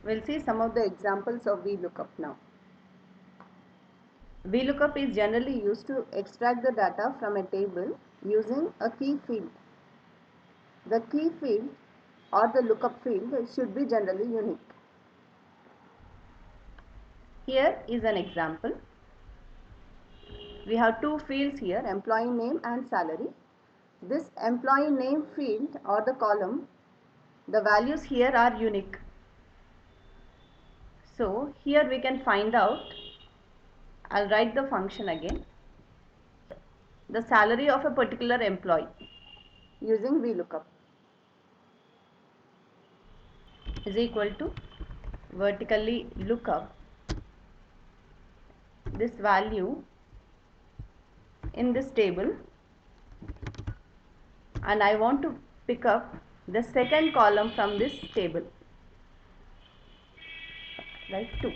We'll see some of the examples of VLOOKUP now. VLOOKUP is generally used to extract the data from a table using a key field. The key field or the lookup field should be generally unique. Here is an example. We have two fields here, employee name and salary. This employee name field or the column, the values here are unique. So here we can find out, I'll write the function again, the salary of a particular employee using VLOOKUP is equal to vertically lookup this value in this table, and I want to pick up the second column from this table, right, 2,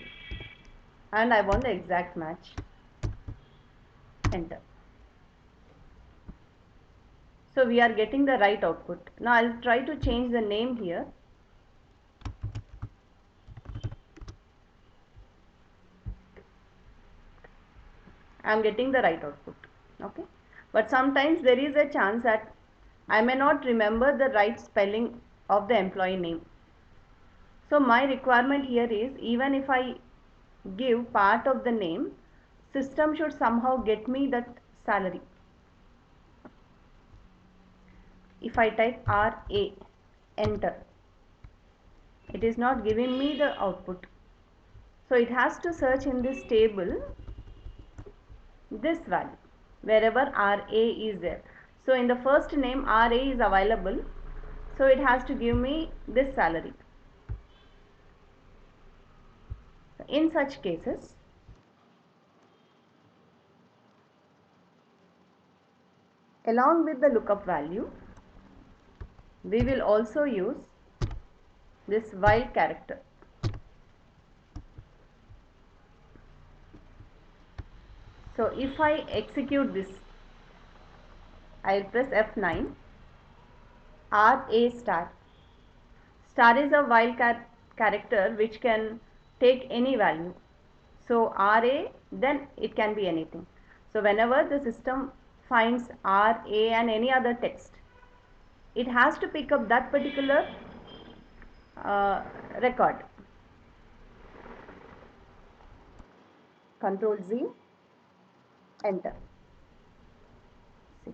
and I want the exact match. Enter. So we are getting the right output. Now I'll try to change the name here. I'm getting the right output. Okay, but sometimes there is a chance that I may not remember the right spelling of the employee name. So my requirement here is, even if I give part of the name, system should somehow get me that salary. If I type RA, enter, it is not giving me the output. So it has to search in this table this value wherever RA is there. So in the first name RA is available, so it has to give me this salary. In such cases, along with the lookup value, we will also use this while character. So if I execute this, I'll press F9, RA star. Star is a while character which can take any value. So RA, then it can be anything. So whenever the system finds RA and any other text, it has to pick up that particular record. Control Z, enter. See.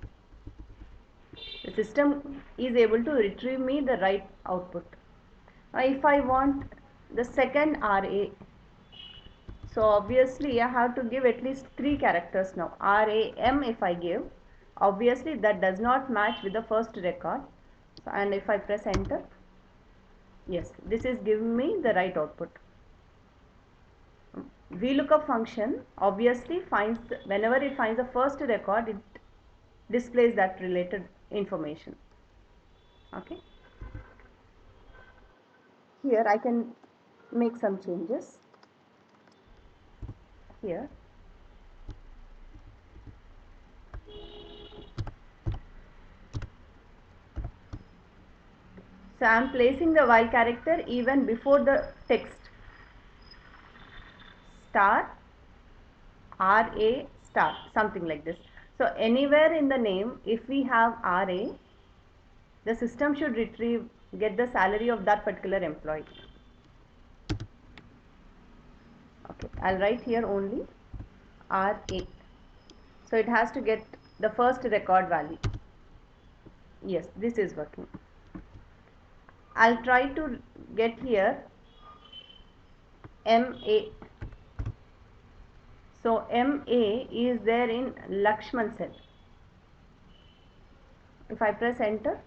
The system is able to retrieve me the right output. Now if I want the second RA, so obviously I have to give at least 3 characters now. RAM if I give, obviously that does not match with the first record. So, and if I press enter, yes, this is giving me the right output. VLOOKUP function obviously finds, whenever it finds the first record, it displays that related information. Okay. Here I can make some changes. Here. So I am placing the while character even before the text. Star, RA star, something like this. So anywhere in the name, if we have RA, the system should get the salary of that particular employee. Okay, I'll write here only RA. So it has to get the first record value. Yes, this is working. I'll try to get here MA. So MA is there in Lakshman cell. If I press enter,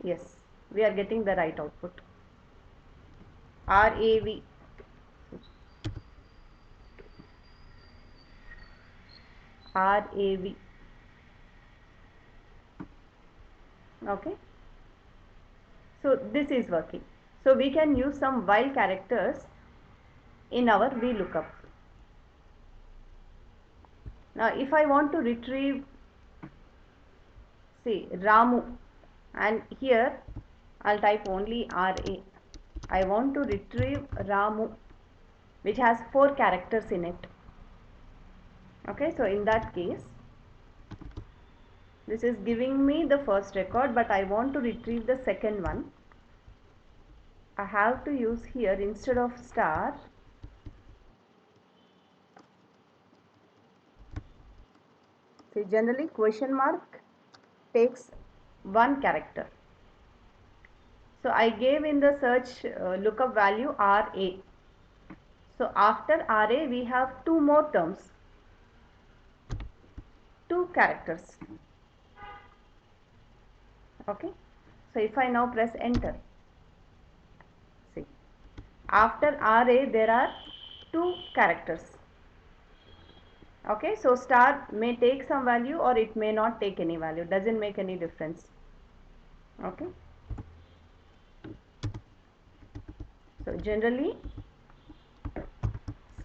yes, we are getting the right output. RAV. RAV. Okay. So this is working. So we can use some while characters in our VLOOKUP. Now if I want to retrieve, say, Ramu, and here I'll type only RA. I want to retrieve Ramu, which has 4 characters in it. Okay, so in that case, this is giving me the first record, but I want to retrieve the second one. I have to use here, instead of star, see, generally question mark takes one character. So I gave in the search lookup value RA. So after RA we have 2 more terms, 2 characters. Okay, so if I now press enter, see, after RA there are 2 characters. Okay, so star may take some value or it may not take any value, doesn't make any difference. Okay, so generally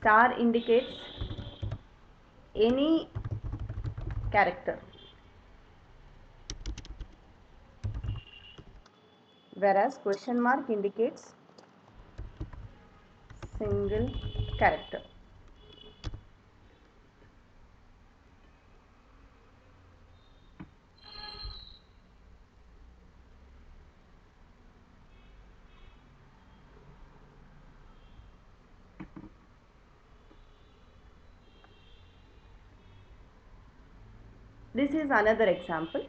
star indicates any character, whereas question mark indicates single character. This is another example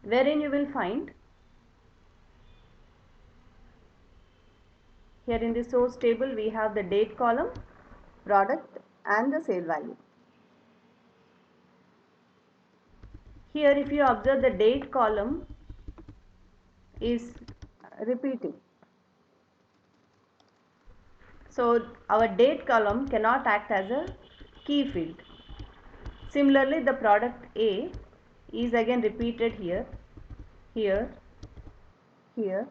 wherein you will find here in the source table we have the date column, product and the sale value. Here if you observe, the date column is repeating. So our date column cannot act as a key field. Similarly, the product A is again repeated here, here, here.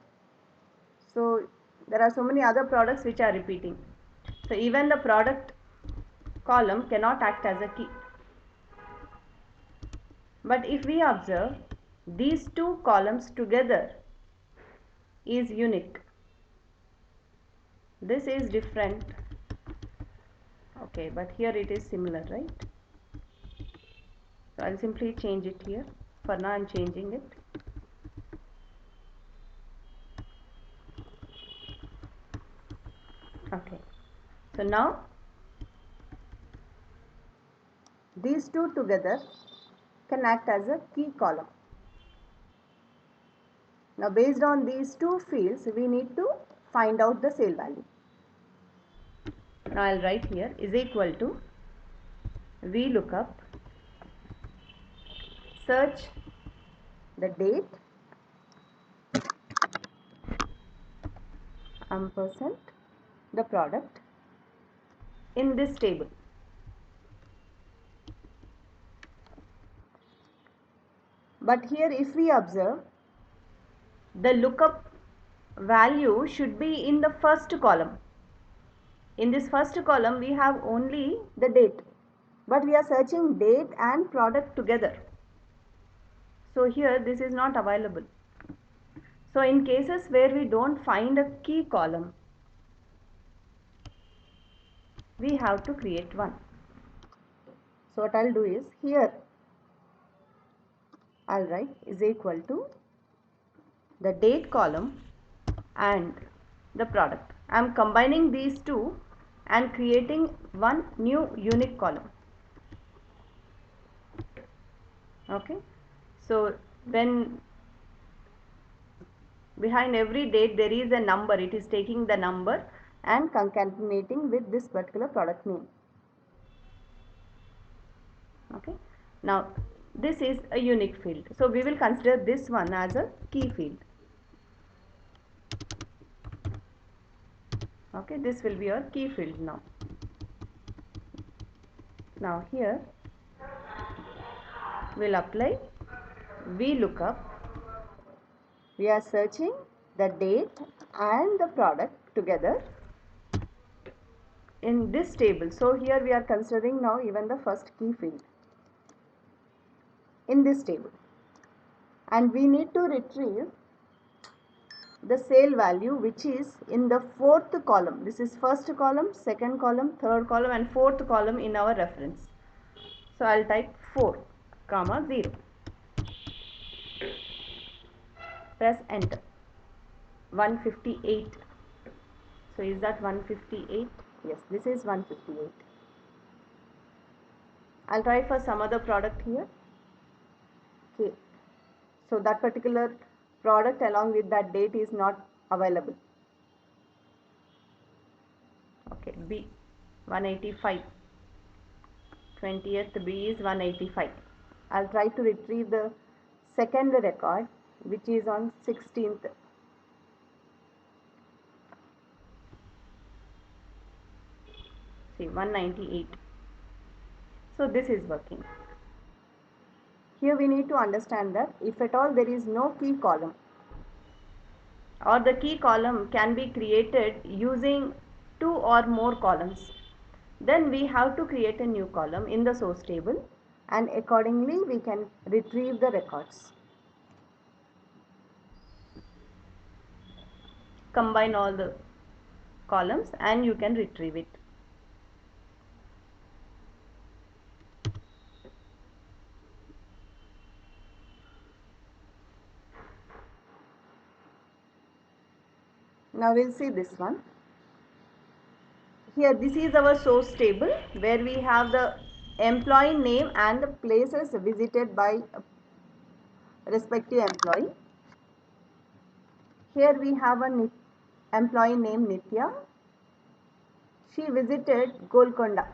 So there are so many other products which are repeating. So even the product column cannot act as a key. But if we observe, these 2 columns together is unique. This is different. Okay, but here it is similar, right? So I'll simply change it here. For now I'm changing it. Okay, so now these 2 together can act as a key column. Now based on these 2 fields we need to find out the sale value. Now I'll write here is equal to VLOOKUP search the date ampersand the product in this table. But here if we observe, the lookup value should be in the first column. In this first column we have only the date, but we are searching date and product together. So here this is not available. So in cases where we don't find a key column, we have to create one. So what I'll do is here I'll write is equal to the date column and the product. I am combining these 2 and creating one new unique column. Okay, so when behind every date there is a number, it is taking the number and concatenating with this particular product name. Okay, now this is a unique field, so we will consider this one as a key field. Okay, this will be your key field now. Now here we'll apply VLOOKUP. We are searching the date and the product together in this table. So here we are considering now even the first key field in this table, and we need to retrieve the sale value which is in the fourth column. This is first column, second column, third column and fourth column in our reference. So I'll type 4, comma 0. Press enter. 158. So is that 158? Yes, this is 158. I'll try for some other product here. Okay. So that particular product along with that date is not available. Okay, B 185. 20th B is 185. I'll try to retrieve the second record which is on 16th. See 198. So this is working. Here we need to understand that if at all there is no key column or the key column can be created using 2 or more columns, then we have to create a new column in the source table and accordingly we can retrieve the records. Combine all the columns and you can retrieve it. Now we'll see this one. Here this is our source table where we have the employee name and the places visited by respective employee. Here we have an employee named Nitya. She visited Golconda.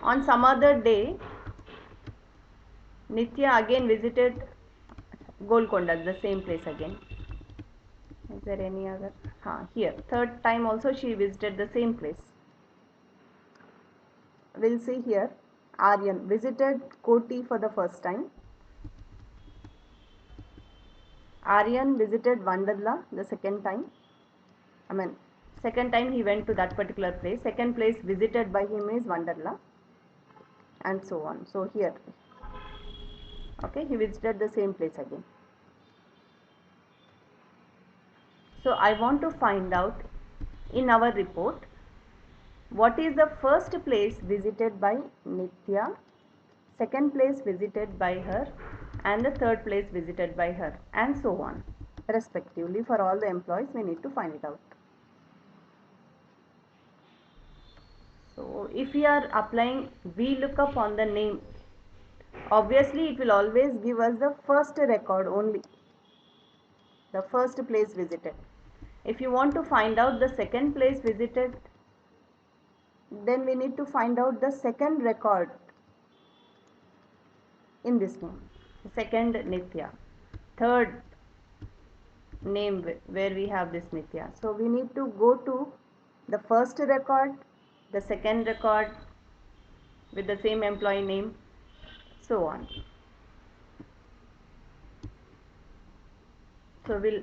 On some other day, Nitya again visited Golconda, the same place again. Is there any other? Here, third time also she visited the same place. We'll see here, Aryan visited Koti for the first time. Aryan visited Vandarla the second time. Second time he went to that particular place. Second place visited by him is Vandarla, and so on. So here, okay, he visited the same place again. So I want to find out in our report what is the first place visited by Nitya, second place visited by her, and the third place visited by her, and so on. Respectively, for all the employees, we need to find it out. So if we are applying VLOOKUP on the name, obviously it will always give us the first record only, the first place visited. If you want to find out the second place visited, then we need to find out the second record in this name. Second Nitya, third name where we have this Nitya. So we need to go to the first record, the second record with the same employee name, so on. So we'll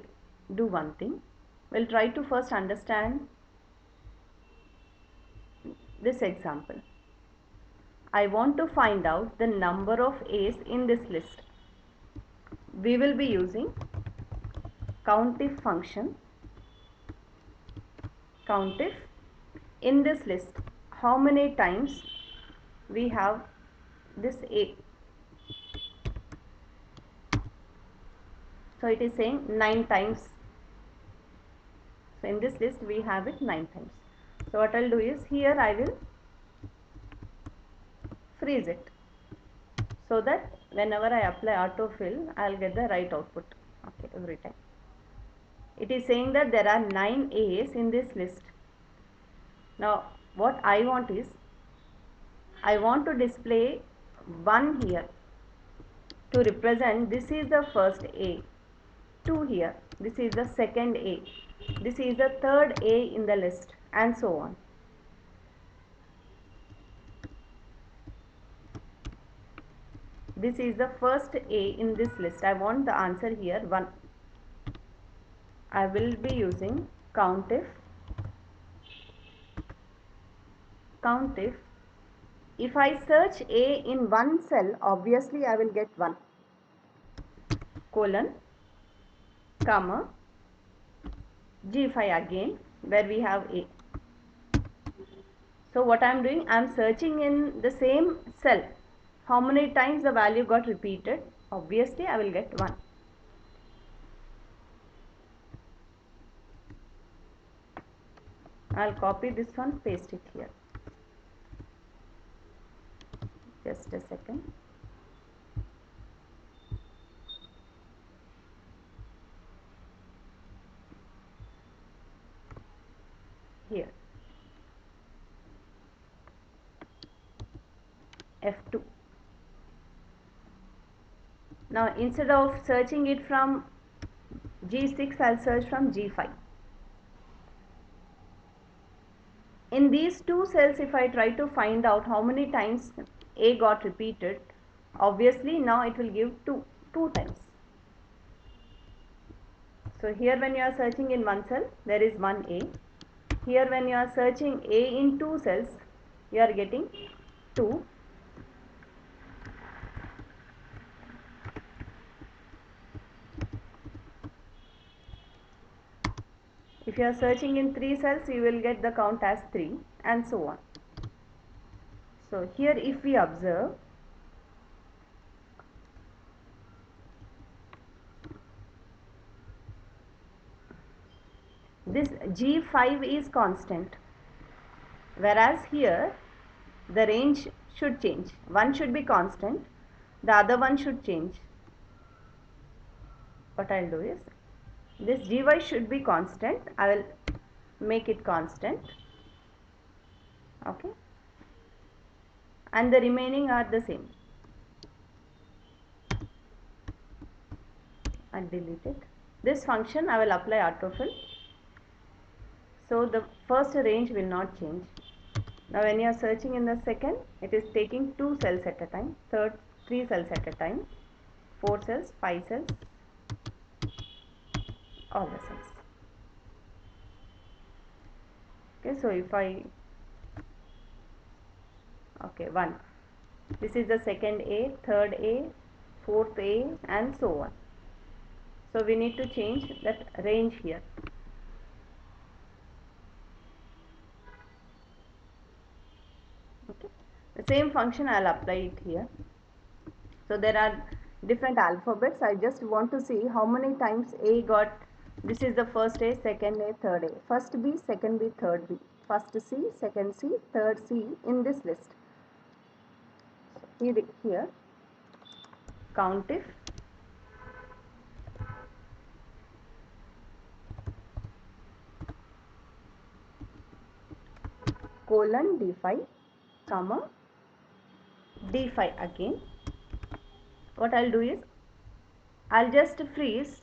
do one thing. We'll try to first understand this example. I want to find out the number of A's in this list. We will be using COUNTIF function. COUNTIF, in this list, how many times we have this A. So it is saying 9 times. So in this list we have it 9 times. So what I'll do is, here I will freeze it so that whenever I apply autofill, I'll get the right output. Okay, every time. It is saying that there are 9 A's in this list. Now what I want is, I want to display 1 here to represent this is the first A, 2 here, this is the second A, this is the third A in the list, and so on. This is the first A in this list. I want the answer here 1. I will be using COUNTIF. COUNTIF. If I search A in one cell, obviously I will get 1. Colon. comma G5 again, where we have A. So what I am doing, I am searching in the same cell. How many times the value got repeated? Obviously, I will get 1. I will copy this one, paste it here. Just a second. Here. F2. Now instead of searching it from G6, I'll search from G5. In these two cells, if I try to find out how many times A got repeated, obviously now it will give 2 times. So here when you are searching in one cell, there is one A. Here when you are searching A in two cells, you are getting 2. If you are searching in 3 cells, you will get the count as 3 and so on. So here if we observe, this G5 is constant, whereas here the range should change. One should be constant, the other one should change. What I'll do is, this Gy should be constant. I will make it constant. Okay. And the remaining are the same. And delete it. This function I will apply autofill. So the first range will not change. Now when you are searching in the second, it is taking 2 cells at a time, third 3 cells at a time, 4 cells, 5 cells, all the cells. Okay, so if I, okay, 1. This is the second A, third A, fourth A and so on. So we need to change that range here. Okay. The same function I will apply it here. So there are different alphabets. I just want to see how many times A got, this is the first A, second A, third A. First B, second B, third B. First C, second C, third C in this list. Here COUNTIF colon D5 comma D5 again. What I'll do is, I'll just freeze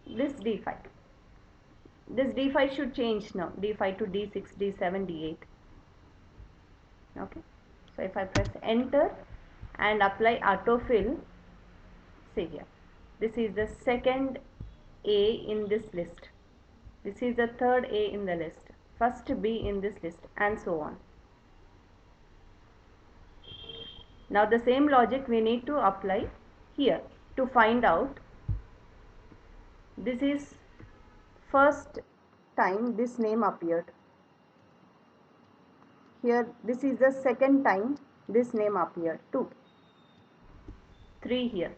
this D5. This D5 should change now, D5 to D6, D7, D8. Okay. So if I press enter and apply autofill, see here, this is the second A in this list. This is the third A in the list, first B in this list and so on. Now the same logic we need to apply here to find out, this is first time this name appeared. Here this is the second time this name appeared, 2, 3 here.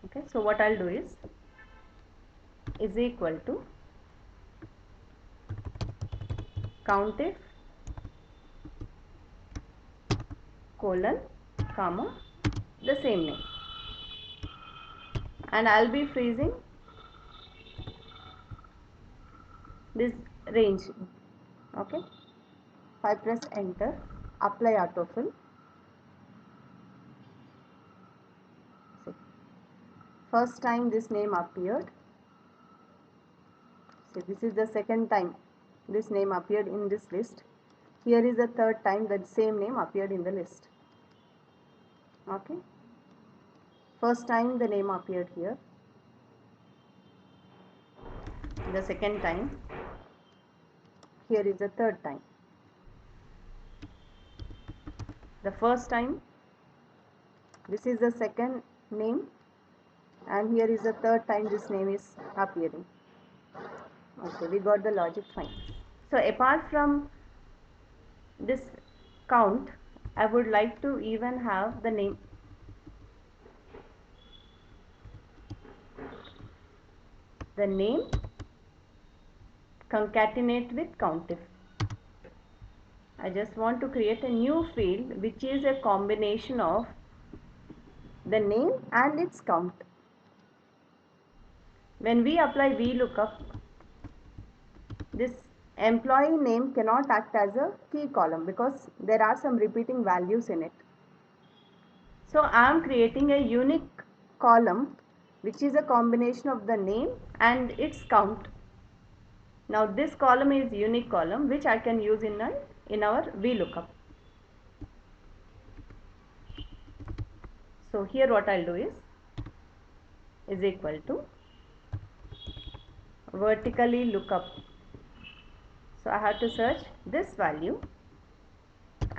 Okay, so what I'll do is equal to COUNTIF colon comma the same name, and I'll be freezing this range. Okay, if I press enter, apply autofill, see, first time this name appeared. See, this is the second time this name appeared in this list. Here is the third time that same name appeared in the list. Okay, first time the name appeared here, the second time, here is the third time. The first time This is the second name, and here is the third time this name is appearing. Okay, we got the logic fine. So apart from this count, I would like to even have the name. The name concatenate with COUNTIF. I just want to create a new field which is a combination of the name and its count. When we apply VLOOKUP, this employee name cannot act as a key column because there are some repeating values in it. So I am creating a unique column which is a combination of the name and its count. Now this column is unique column which I can use in our VLOOKUP. So here what I'll do is equal to vertically lookup. So I have to search this value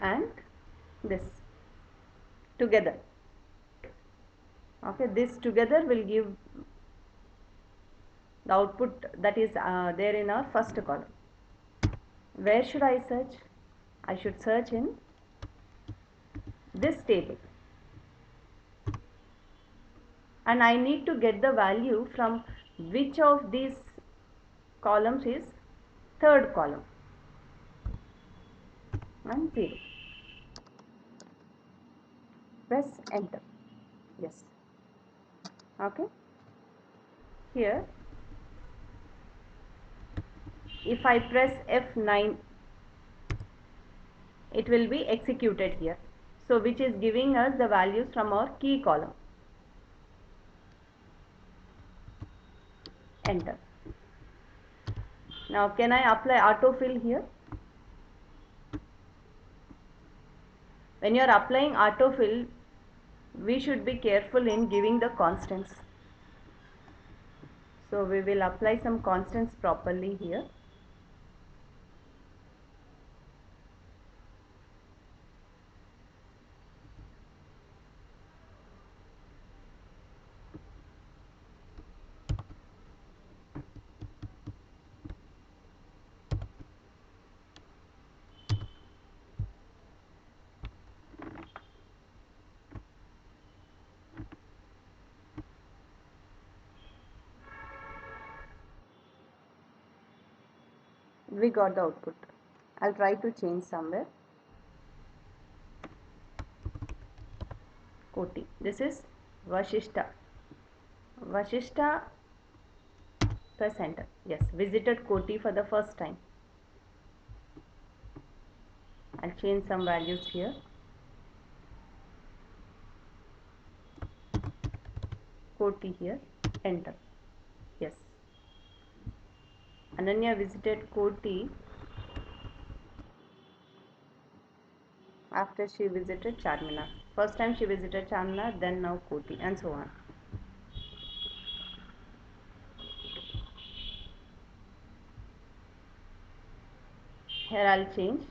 and this together. Okay, this together will give the output that is there in our first column. Where should I search? I should search in this table, and I need to get the value from which of these columns is third column, and 0. Press enter. Yes. Okay. Here if I press F9, it will be executed here. So which is giving us the values from our key column. Enter. Now can I apply autofill here? When you are applying autofill, we should be careful in giving the constants. So we will apply some constants properly here. We got the output. I'll try to change somewhere. Koti. This is Vashishta. Vashishta press enter. Yes, visited Koti for the first time. I'll change some values here. Koti here. Enter. Yes. Ananya visited Koti after she visited Charminar. First time she visited Charminar, then now Koti, and so on. Here I'll change.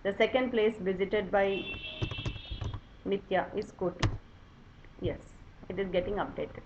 The second place visited by Nitya is Koti. Yes, it is getting updated.